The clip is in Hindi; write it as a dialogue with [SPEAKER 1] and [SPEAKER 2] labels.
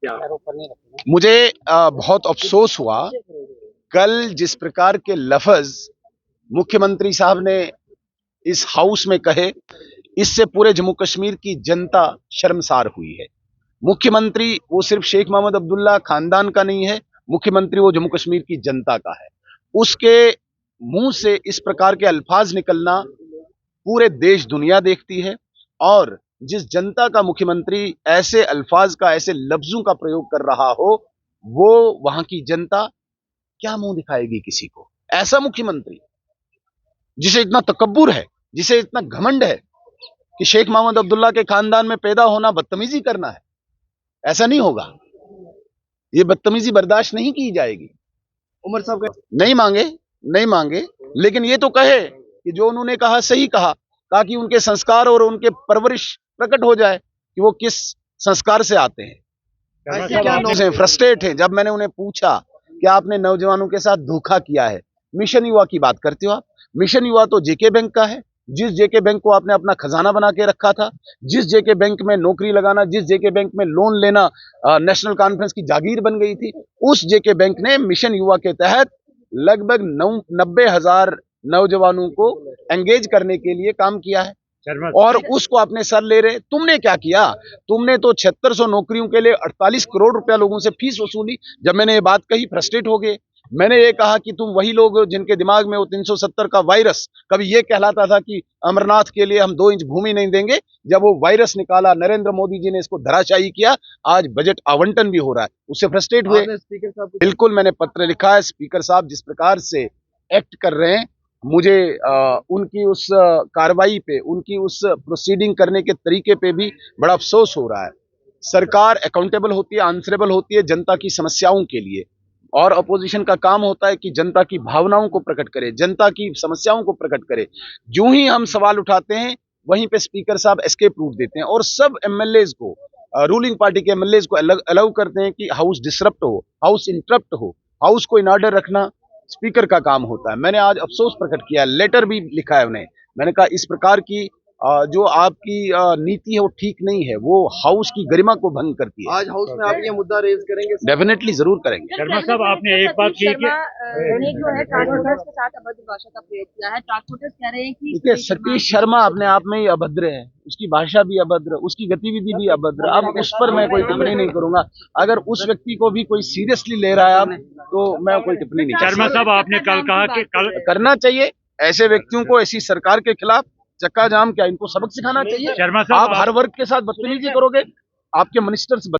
[SPEAKER 1] मुझे बहुत अफसोस हुआ कल जिस प्रकार के लफ्ज मुख्यमंत्री साहब ने इस हाउस में कहे, इससे पूरे जम्मू कश्मीर की जनता शर्मसार हुई है। मुख्यमंत्री वो सिर्फ शेख मोहम्मद अब्दुल्ला खानदान का नहीं है, मुख्यमंत्री वो जम्मू कश्मीर की जनता का है। उसके मुंह से इस प्रकार के अल्फाज निकलना पूरे देश दुनिया देखती है, और जिस जनता का मुख्यमंत्री ऐसे अल्फाज का, ऐसे लफ्जों का प्रयोग कर रहा हो, वो वहां की जनता क्या मुंह दिखाएगी किसी को? ऐसा मुख्यमंत्री जिसे इतना तकब्बुर है, जिसे इतना घमंड है कि शेख मोहम्मद अब्दुल्ला के खानदान में पैदा होना बदतमीजी करना है, ऐसा नहीं होगा। ये बदतमीजी बर्दाश्त नहीं की जाएगी। उमर साहब नहीं मांगे, लेकिन ये तो कहे कि जो उन्होंने कहा सही कहा, ताकि उनके संस्कार और उनके परवरिश प्रकट हो जाए कि वो किस संस्कार से आते हैं। फ्रस्ट्रेट हैं। जब मैंने उन्हें पूछा कि आपने नौजवानों के साथ धोखा किया है, मिशन युवा की बात करते हो आप। मिशन युवा तो जेके बैंक का है, जिस जेके बैंक को आपने अपना खजाना बना के रखा था, जिस जेके बैंक में नौकरी लगाना, जिस जेके बैंक में लोन लेना नेशनल कॉन्फ्रेंस की जागीर बन गई थी, उस जेके बैंक ने मिशन युवा के तहत लगभग 90,000 नौजवानों को एंगेज करने के लिए काम किया है, और उसको अपने सर ले रहे। तुमने क्या किया? तुमने तो 7600 नौकरियों के लिए 48 करोड़ रुपया लोगों से फीस वसूली। जब मैंने ये बात कही, फ्रस्ट्रेट हो गए। मैंने ये कहा कि तुम वही लोग जिनके दिमाग में वो 370 का वायरस कभी ये कहलाता था कि अमरनाथ के लिए हम 2 इंच भूमि नहीं देंगे, जब वो वायरस निकाला, नरेंद्र मोदी जी ने इसको धराशायी किया, आज बजट आवंटन भी हो रहा है, उससे फ्रस्ट्रेट हुए। बिल्कुल, मैंने पत्र लिखा है। स्पीकर साहब जिस प्रकार से एक्ट कर रहे हैं, मुझे उनकी उस कार्रवाई पे, उनकी उस प्रोसीडिंग करने के तरीके पे भी बड़ा अफसोस हो रहा है। सरकार अकाउंटेबल होती है, आंसरेबल होती है जनता की समस्याओं के लिए, और अपोजिशन का काम होता है कि जनता की भावनाओं को प्रकट करे, जनता की समस्याओं को प्रकट करे। जो ही हम सवाल उठाते हैं, वहीं पे स्पीकर साहब एस्केप रूट देते हैं, और सब एमएलएज को, रूलिंग पार्टी के एमएलएज को अलाउ करते हैं कि हाउस डिसरप्ट हो, हाउस इंटरप्ट हो। हाउस को इन ऑर्डर रखना स्पीकर का काम होता है। मैंने आज अफसोस प्रकट किया, लेटर भी लिखा है उन्हें। मैंने कहा इस प्रकार की जो आपकी नीति है वो ठीक नहीं है, वो हाउस की गरिमा को भंग करती है।
[SPEAKER 2] आज हाउस में आप ये मुद्दा रेज करेंगे?
[SPEAKER 1] डेफिनेटली, जरूर करेंगे।
[SPEAKER 3] शर्मा साहब, आपने एक बात की कि
[SPEAKER 4] ने जो है ट्रांसपोर्टर्स के साथ अभद्र भाषा का प्रयोग किया है। ट्रांसपोर्टर्स कह रहे हैं कि
[SPEAKER 1] देखिए, सतीश शर्मा अपने आप में ही अभद्र है, उसकी भाषा भी अभद्र, उसकी गतिविधि भी अभद्र। अब उस पर मैं कोई टिप्पणी नहीं करूंगा। अगर उस व्यक्ति को भी कोई सीरियसली ले रहा है अब, तो मैं कोई टिप्पणी नहीं करूंगा।
[SPEAKER 3] शर्मा साहब, आपने कल कहा कि कल
[SPEAKER 1] करना चाहिए ऐसे व्यक्तियों को, ऐसी सरकार के खिलाफ चक्का जाम क्या, इनको सबक सिखाना चाहिए।
[SPEAKER 3] शर्मा साहब,
[SPEAKER 1] आप हर वर्ग के साथ बदतमीजी करोगे, आपके मिनिस्टर्स